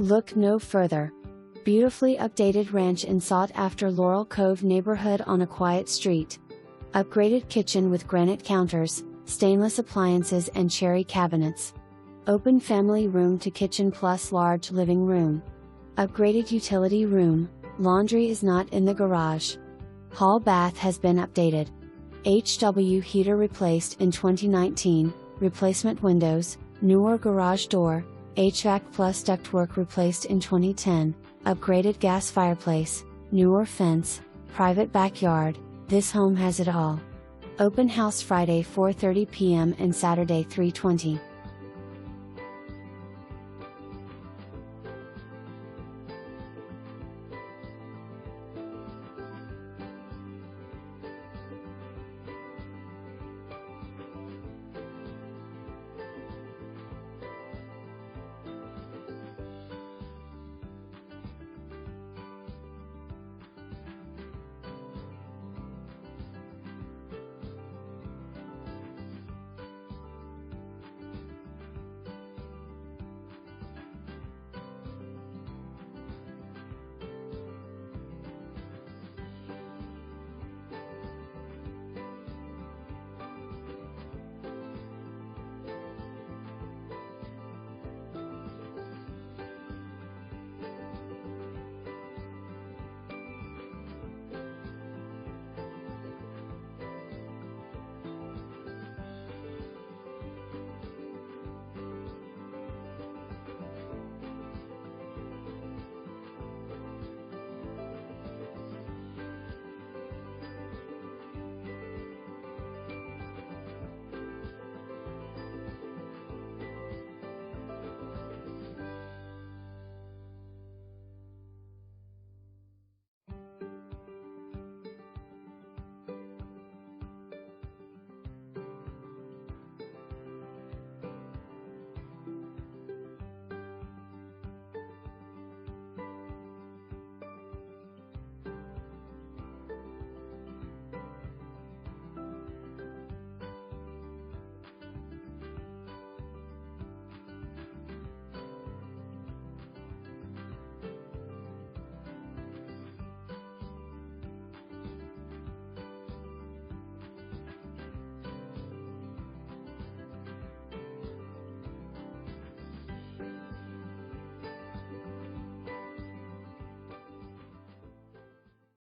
Look no further. Beautifully updated ranch in sought-after Laurel Cove neighborhood on a quiet street. Upgraded kitchen with granite counters, stainless appliances and cherry cabinets. Open family room to kitchen plus large living room. Upgraded utility room, laundry is not in the garage. Hall bath has been updated. HW heater replaced in 2019, replacement windows, newer garage door, HVAC PLUS ductwork replaced in 2010, upgraded gas fireplace, newer fence, private backyard. This home has it all. Open house Friday 4:30 p.m. and Saturday 3:20.